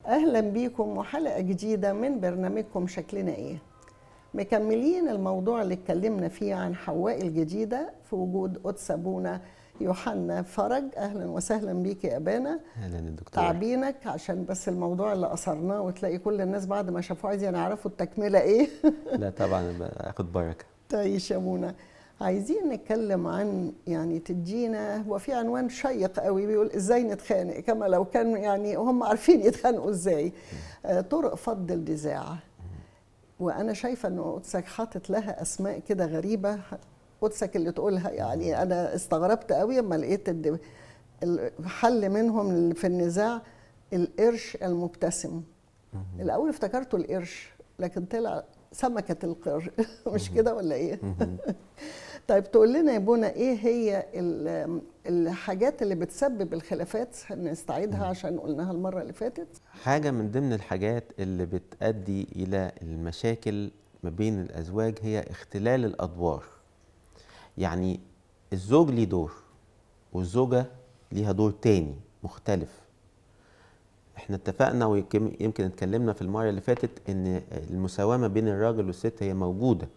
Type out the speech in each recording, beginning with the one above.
أهلا بيكم وحلقة جديدة من برنامجكم شكلنا إيه. مكملين الموضوع اللي اتكلمنا فيه عن حواء الجديدة في وجود قدس أبونا يوحنا فرج. أهلا وسهلا بيك يا أبانا. اهلا يا دكتور. تعبينك عشان بس الموضوع اللي أثرناه وتلاقي كل الناس بعد ما شافوه عايزين يعرفوا التكملة إيه. لا طبعا اخد بركه. تعيش يا أبونا. عايزين نتكلم عن تدينا، هو في عنوان شيق قوي بيقول ازاي نتخانق، كما لو كان هم عارفين يتخانقوا ازاي. طرق فض النزاع. وانا شايفه انه قدسك حاطط لها اسماء كده غريبه، قدسك اللي تقولها. انا استغربت قوي لما لقيت الحل منهم في النزاع القرش المبتسم. الاول افتكرته القرش لكن طلع سمكه القرش. مش كده ولا ايه؟ طيب تقول لنا يا بونا ايه هي الحاجات اللي بتسبب الخلافات، نستعيدها عشان قلناها المرة اللي فاتت. حاجة من ضمن الحاجات اللي بتؤدي إلى المشاكل ما بين الأزواج هي اختلال الأدوار. يعني الزوج ليه دور والزوجة ليها دور تاني مختلف. احنا اتفقنا ويمكن اتكلمنا في المرة اللي فاتت ان المساواة ما بين الراجل والست هي موجودة.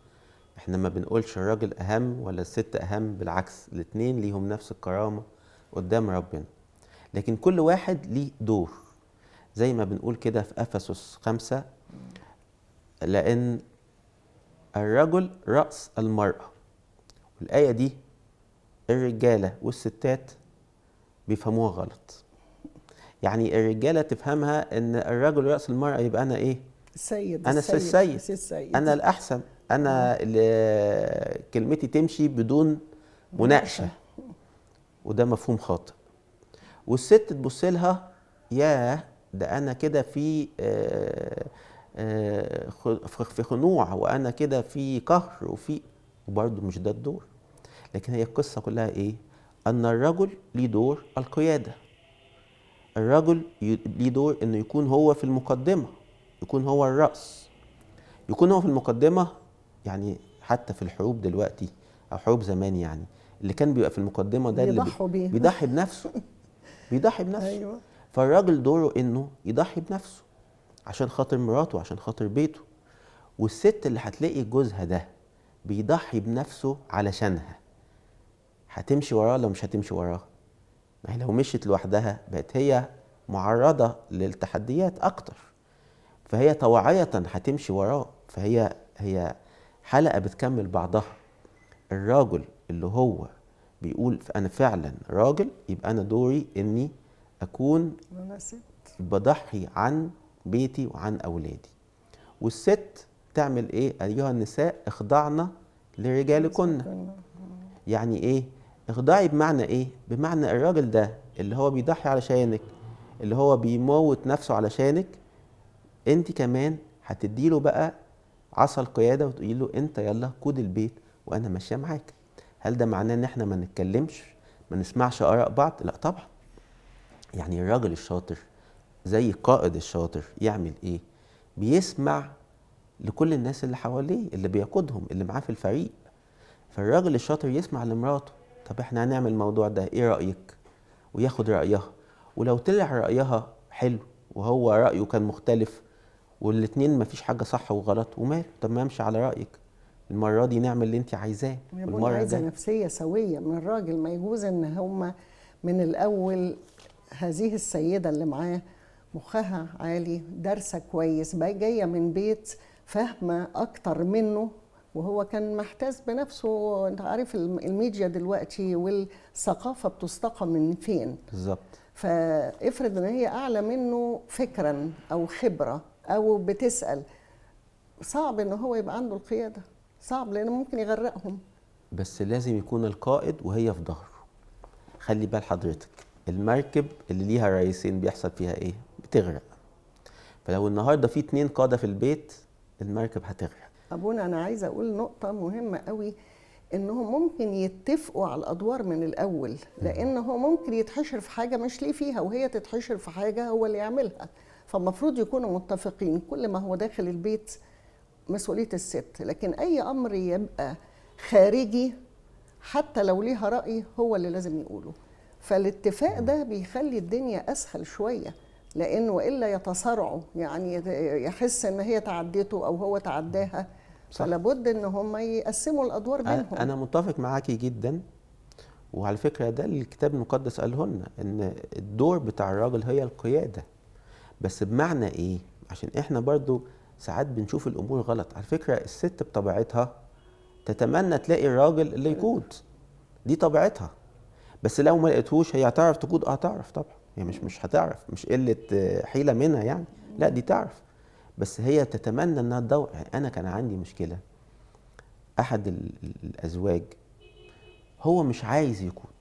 احنا ما بنقولش الراجل اهم ولا الست اهم، بالعكس الاتنين ليهم نفس الكرامة قدام ربنا، لكن كل واحد ليه دور. زي ما بنقول كده في أفسس 5 لأن الرجل رأس المرأة. والآية دي الرجالة والستات بيفهموها غلط. يعني الرجالة تفهمها ان الرجل رأس المرأة يبقى انا ايه؟ السيد. انا السيد، انا الاحسن، انا اللي كلمتي تمشي بدون مناقشة. وده مفهوم خاطئ. والست تبص لها ياه ده انا كده في خنوع، وانا كده في قهر وبرضه مش ده الدور. لكن هي القصة كلها ايه؟ ان الرجل ليه دور القيادة. الرجل ليه دور انه يكون هو في المقدمة، يكون هو الرأس، يكون هو في المقدمة. يعني حتى في الحروب دلوقتي او حروب زمان، يعني اللي كان بيبقى في المقدمة ده اللي بيضحي بنفسه. بيضحي بنفسه. أيوة. فالراجل دوره انه يضحي بنفسه عشان خاطر مراته وعشان خاطر بيته. والست اللي هتلاقي جوزها ده بيضحي بنفسه علشانها، هتمشي وراه ولا مش هتمشي وراه؟ ما هي لو مشيت لوحدها بقت هي معرضة للتحديات أكتر، فهي طواعية هتمشي وراه. فهي حلقة بتكمل بعضها. الراجل اللي هو بيقول أنا فعلا راجل، يبقى أنا دوري إني أكون بضحي عن بيتي وعن أولادي. والست تعمل إيه؟ أيها النساء اخضعنا لرجالكن. يعني إيه؟ اخضعي بمعنى ايه؟ بمعنى الراجل ده اللي هو بيضحي علشانك، اللي هو بيموت نفسه علشانك، انت كمان هتديله بقى عصا القيادة وتقولي له انت يلا قود البيت وانا ماشية معاك. هل ده معناه ان احنا ما نتكلمش، ما نسمعش آراء بعض؟ لا طبعا. يعني الراجل الشاطر زي القائد الشاطر يعمل ايه؟ بيسمع لكل الناس اللي حواليه، اللي بيقودهم، اللي معاه في الفريق. فالراجل الشاطر يسمع لمراته، طب احنا هنعمل الموضوع ده، ايه رأيك؟ وياخد رأيها. ولو طلع رأيها حلو وهو رأيه كان مختلف والاتنين مفيش حاجة صح وغلط، وماله، طب ما امشي على رأيك، المرة دي نعمل اللي انت عايزاه. والمرة عايزة نفسية سوية من الراجل. ما يجوز ان هما من الأول هذه السيدة اللي معاه مخها عالي، دارسة كويس، بقى جاية من بيت فاهمة أكتر منه، وهو كان محتاس بنفسه. انت عارف الميديا دلوقتي والثقافة بتستقى من فين بالظبط. فافرض ان هي اعلى منه فكرا او خبرة او بتسأل، صعب ان هو يبقى عنده القيادة، صعب لانه ممكن يغرقهم. بس لازم يكون القائد وهي في ظهره. خلي بال حضرتك، المركب اللي ليها رئيسين بيحصل فيها ايه؟ بتغرق. فلو النهارده في 2 قادة في البيت المركب هتغرق. ابونا انا عايزه اقول نقطه مهمه قوي، انهم ممكن يتفقوا على الادوار من الاول، لان هو ممكن يتحشر في حاجه مش ليه فيها وهي تتحشر في حاجه هو اللي يعملها. فالمفروض يكونوا متفقين. كل ما هو داخل البيت مسؤوليه الست، لكن اي امر يبقى خارجي حتى لو ليها راي هو اللي لازم يقوله. فالاتفاق ده بيخلي الدنيا اسهل شويه، لانه والا يتصارعوا، يعني يحس ان هي تعديته او هو تعداها. صح. فلا بد ان هم يقسموا الادوار بينهم. انا متفق معاكي جدا. وعلى فكره ده اللي الكتاب المقدس قاله لنا، ان الدور بتاع الراجل هي القياده. بس بمعنى ايه؟ عشان احنا برضو ساعات بنشوف الامور غلط. على فكره الست بطبيعتها تتمنى تلاقي الراجل اللي يقود، دي طبيعتها. بس لو ما لقيتهوش هي هتعرف تقود؟ هتعرف طبعا. هي مش هتعرف، مش قله حيله منها يعني، لا دي تعرف. بس هي تتمنى انها تدور. يعني انا كان عندي مشكله، احد الازواج هو مش عايز يقود،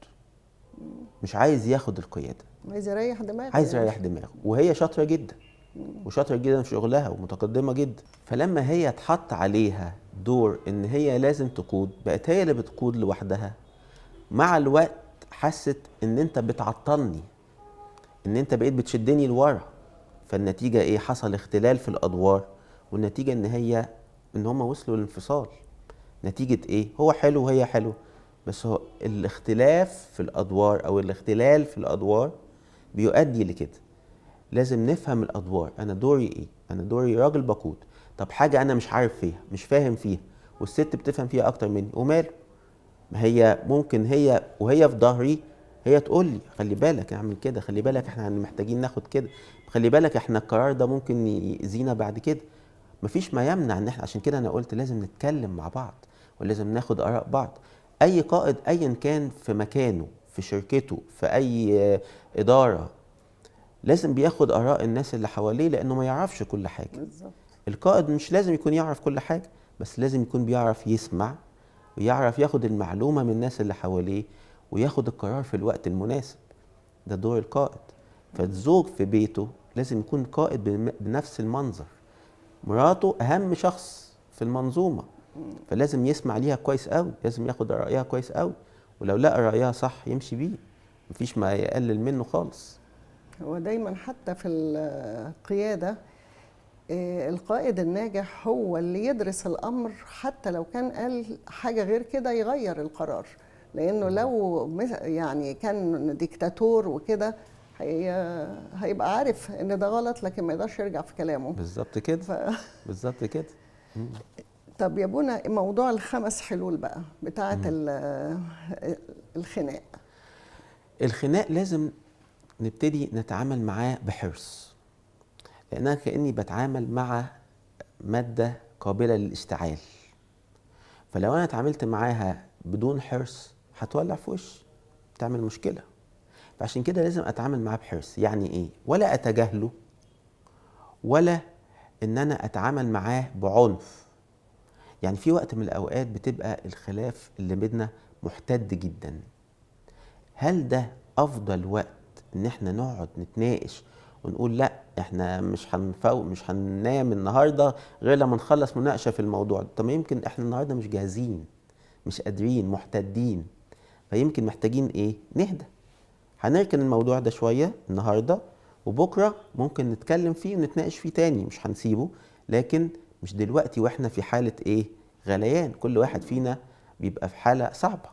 مش عايز ياخد القياده، عايز يريح دماغه، عايز يعني. يريح دماغه. وهي شاطره جدا وشاطره جدا في شغلها ومتقدمه جدا. فلما هي اتحط عليها دور ان هي لازم تقود، بقت هي اللي بتقود لوحدها. مع الوقت حست ان انت بتعطلني، ان انت بقيت بتشدني لورا. فالنتيجه ايه؟ حصل اختلال في الادوار. والنتيجه ان هم وصلوا للانفصال. نتيجه ايه؟ هو حلو وهي حلو، بس هو الاختلاف في الادوار او الاختلال في الادوار بيؤدي لكده. لازم نفهم الادوار. انا دوري ايه؟ انا دوري راجل بقود. طب حاجه انا مش عارف فيها، مش فاهم فيها، والست بتفهم فيها اكتر مني، وماله؟ ما هي ممكن هي وهي في ظهري هي تقول لي خلي بالك اعمل كده، خلي بالك احنا محتاجين ناخد كده، خلي بالك احنا القرار ده ممكن يأذينا بعد كده. مفيش ما يمنع ان احنا، عشان كده انا قلت لازم نتكلم مع بعض ولازم ناخد اراء بعض. اي قائد ايا كان في مكانه، في شركته، في اي اداره، لازم بياخد اراء الناس اللي حواليه، لانه ما يعرفش كل حاجه. بالظبط. القائد مش لازم يكون يعرف كل حاجه، بس لازم يكون بيعرف يسمع ويعرف ياخد المعلومه من الناس اللي حواليه وياخد القرار في الوقت المناسب. ده دور القائد. فالزوج في بيته لازم يكون قائد بنفس المنظر. مراته اهم شخص في المنظومه، فلازم يسمع ليها كويس قوي، لازم ياخد رايها كويس قوي، ولو لقى رايها صح يمشي بيه، مفيش ما يقلل منه خالص. هو دايما حتى في القيادة القائد الناجح هو اللي يدرس الأمر، حتى لو كان قال حاجة غير كده يغير القرار. لأنه لو يعني كان ديكتاتور وكده هيبقى عارف إن ده غلط، لكن ما يقدرش يرجع في كلامه. بالظبط كده. بالظبط كده. طب يا بونا، موضوع الخمس حلول بقى بتاعة الخناق. الخناق لازم نبتدي نتعامل معاه بحرص، لأن أنا كأني بتعامل مع مادة قابلة للاشتعال. فلو أنا اتعاملت معاها بدون حرص هتولع في وشي، تعمل مشكلة. فعشان كده لازم أتعامل معاه بحرص. يعني إيه؟ ولا أتجاهله، ولا إن أنا أتعامل معاه بعنف. يعني في وقت من الأوقات بتبقى الخلاف اللي بينا محتد جدا. هل ده أفضل وقت إن احنا نقعد نتناقش ونقول لا احنا مش هننام النهارده غير لما نخلص مناقشه في الموضوع ده؟ طب يمكن احنا النهارده مش جاهزين، مش قادرين، محتدين، فيمكن محتاجين ايه؟ نهدى. هنركن الموضوع ده شويه النهارده، وبكره ممكن نتكلم فيه ونتناقش فيه تاني، مش هنسيبه، لكن مش دلوقتي واحنا في حاله ايه؟ غليان. كل واحد فينا بيبقى في حاله صعبه.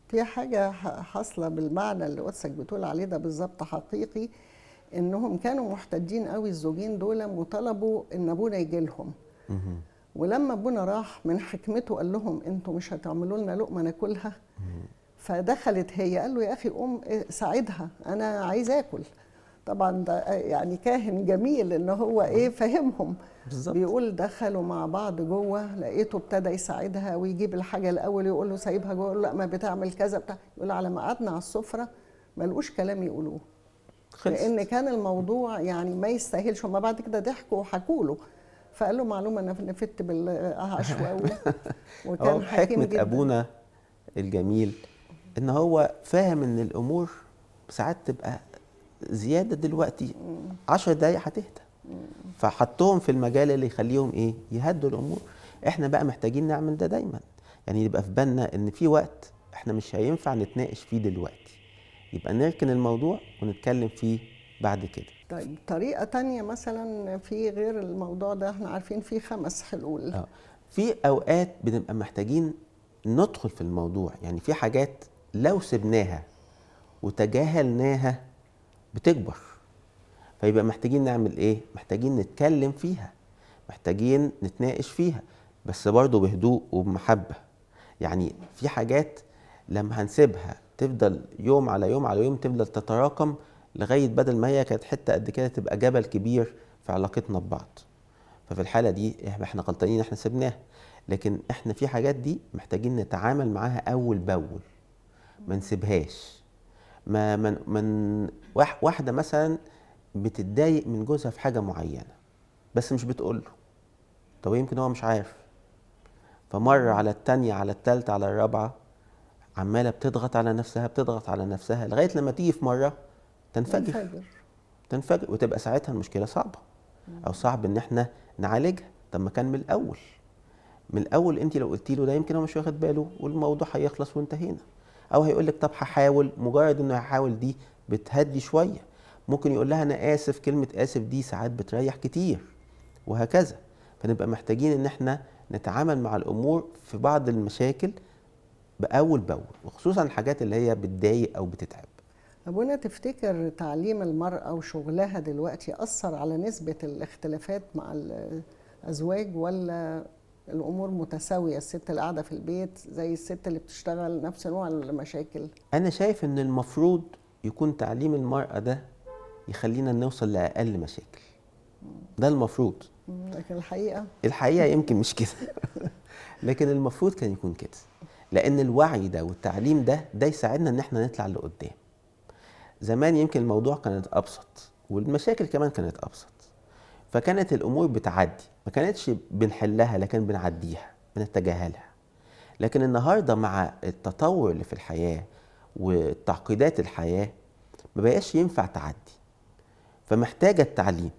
في حاجة حاصلة بالمعنى اللي قدسك بتقول عليه ده بالظبط، حقيقي. انهم كانوا محتدين قوي الزوجين دول، وطلبوا ان ابونا يجي لهم. ولما ابونا راح من حكمته قال لهم انتوا مش هتعملوا لنا لقمه ناكلها؟ فدخلت هي، قال له يا اخي قوم ساعدها، انا عايز اكل. طبعا ده يعني كاهن جميل ان هو فهمهم. بالظبط. بيقول دخلوا مع بعض جوه، لقيته ابتدى يساعدها ويجيب الحاجه الاول، يقول له سايبها جوه، يقول له لا ما بتعمل كذا بتاع. يقول على ما قعدنا على السفره ما لقوش كلام يقولوه، لان كان الموضوع يعني ما يستاهلش. هما بعد كده ضحكوا وحكوا له، فقال له معلومه انا نفدت بالعشوه. وكان حكيم حكمة جدا. ابونا الجميل ان هو فاهم ان الامور ساعات تبقى زياده دلوقتي، 10 دقايق هتهدى، فحطهم في المجال اللي يخليهم يهدوا الامور. احنا بقى محتاجين نعمل ده دايما، يعني يبقى في بالنا ان في وقت احنا مش هينفع نتناقش فيه دلوقتي، يبقى نركن الموضوع ونتكلم فيه بعد كده. طيب طريقه تانية مثلا في غير الموضوع ده، احنا عارفين في 5 حلول. في اوقات بنبقى محتاجين ندخل في الموضوع. يعني في حاجات لو سبناها وتجاهلناها بتكبر، فيبقى محتاجين نعمل ايه؟ محتاجين نتكلم فيها، محتاجين نتناقش فيها، بس برضو بهدوء وبمحبة. يعني في حاجات لما هنسيبها تفضل يوم على يوم على يوم تفضل تتراكم لغاية بدل ما هي كانت حتة قد كده تبقى جبل كبير في علاقتنا ببعض. ففي الحالة دي احنا غلطانين احنا سيبناها. لكن احنا في حاجات دي محتاجين نتعامل معاها أول بأول، ما نسيبهاش. واحدة مثلا بتتضايق من جوزها في حاجة معينة بس مش بتقوله، طب يمكن هو مش عارف، فمرة على التانية على التالتة على الرابعة عمالة بتضغط على نفسها بتضغط على نفسها لغاية لما تيجي في مرة تنفجر وتبقى ساعتها المشكلة صعبة أو صعب إن احنا نعالجها. طب ما كان من الأول أنت لو قلتي له ده يمكن هو مش واخد باله والموضوع هيخلص وانتهينا، أو هيقولك طب هحاول. مجرد إنه هيحاول دي بتهدي شوية. ممكن يقول لها أنا آسف، كلمة آسف دي ساعات بتريح كتير، وهكذا. فنبقى محتاجين إن احنا نتعامل مع الأمور في بعض المشاكل بأول بأول، وخصوصا الحاجات اللي هي بتضايق أو بتتعب. أبونا، تفتكر تعليم المرأة وشغلها دلوقتي أثر على نسبة الاختلافات مع الأزواج، ولا الأمور متساوية؟ الست اللي قاعدة في البيت زي الست اللي بتشتغل، نفس نوع المشاكل؟ أنا شايف إن المفروض يكون تعليم المرأة ده يخلينا نوصل لأقل مشاكل. ده المفروض. لكن الحقيقة يمكن مش كده. لكن المفروض كان يكون كده، لأن الوعي ده والتعليم ده يساعدنا إن احنا نطلع لقدام. زمان يمكن الموضوع كانت أبسط والمشاكل كمان كانت أبسط، فكانت الأمور بتعدي، ما كانتش بنحلها لكن بنعديها بنتجاهلها. لكن النهاردة مع التطور اللي في الحياة وتعقيدات الحياة ما بقاش ينفع تعدي، فمحتاجة التعليم.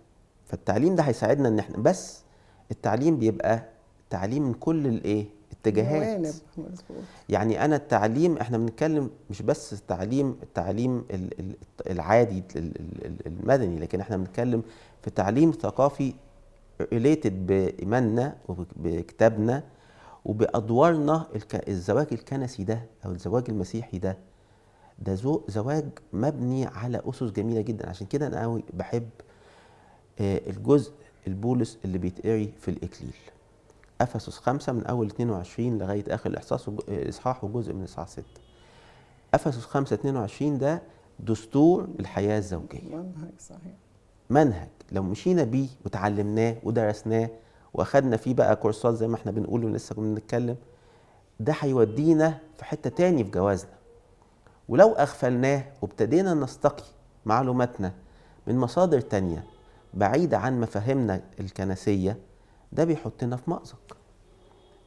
فالتعليم ده هيساعدنا ان احنا، بس التعليم بيبقى تعليم من كل الاتجاهات. يعني انا التعليم احنا بنتكلم مش بس التعليم العادي المدني، لكن احنا بنتكلم في تعليم ثقافي ريليتد بإيماننا وبكتابنا وبأدوارنا. الزواج الكنسي ده أو الزواج المسيحي ده زواج مبني على أسس جميلة جدا. عشان كده أنا قوي بحب الجزء البولس اللي بيتقري في الإكليل، أفسس 5 من أول 22 لغاية آخر الإصحاح وجزء من إصحاح 6. أفسس 5:22 ده دستور الحياة الزوجية، منهج صحيح، منهج لو مشينا بيه وتعلمناه ودرسناه واخدنا فيه بقى كورسات زي ما احنا بنقول ولسه كنا بنتكلم، ده هيودينا في حتة تاني في جوازنا. ولو اغفلناه وابتدينا نستقي معلوماتنا من مصادر تانية بعيدة عن مفاهيمنا الكنسية، ده بيحطنا في مأزق.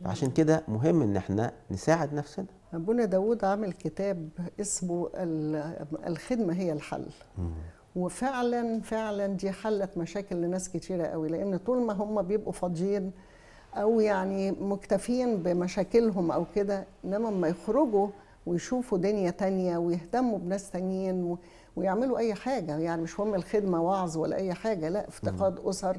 عشان كده مهم ان احنا نساعد نفسنا. أبونا داود عامل كتاب اسمه الخدمة هي الحل. وفعلا دي حلت مشاكل لناس كتيرة قوي، لأن طول ما هم بيبقوا فاضيين أو يعني مكتفين بمشاكلهم أو كده، إنما ما يخرجوا ويشوفوا دنيا تانية ويهتموا بناس تانيين ويعملوا أي حاجة. يعني مش هم الخدمة وعظ ولا أي حاجة، لا، افتقاد أسر.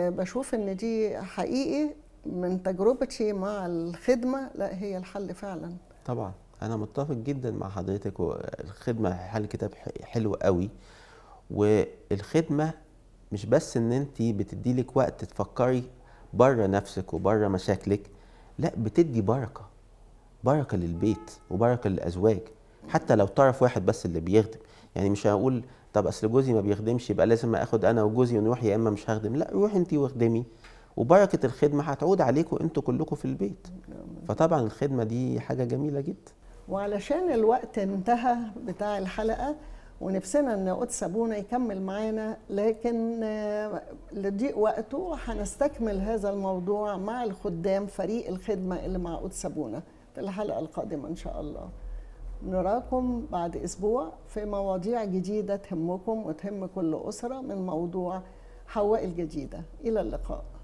بشوف إن دي حقيقي من تجربتي مع الخدمة، لا، هي الحل فعلا. طبعا أنا متفق جدا مع حضرتك، والخدمة حل كتاب حلو قوي. والخدمة مش بس إن أنت بتديلك وقت تفكري بره نفسك وبره مشاكلك، لا، بتدي بركة للبيت وبركة للأزواج. حتى لو طرف واحد بس اللي بيخدم، يعني مش هقول طب أصل جوزي ما بيخدمش يبقى لازم أخد أنا وجوزي ونروح يا إما مش هخدم. لا، روحي أنت واخدمي، وبركة الخدمة هتعود عليكم انتوا كلكم في البيت. فطبعا الخدمة دي حاجة جميلة جدا. وعلشان الوقت انتهى بتاع الحلقة ونفسنا ان قدس ابونا يكمل معانا، لكن لضيق وقته هنستكمل هذا الموضوع مع الخدام فريق الخدمة اللي مع قدس ابونا في الحلقة القادمة ان شاء الله. نراكم بعد اسبوع في مواضيع جديدة تهمكم وتهم كل أسرة من موضوع حواء الجديدة. الى اللقاء.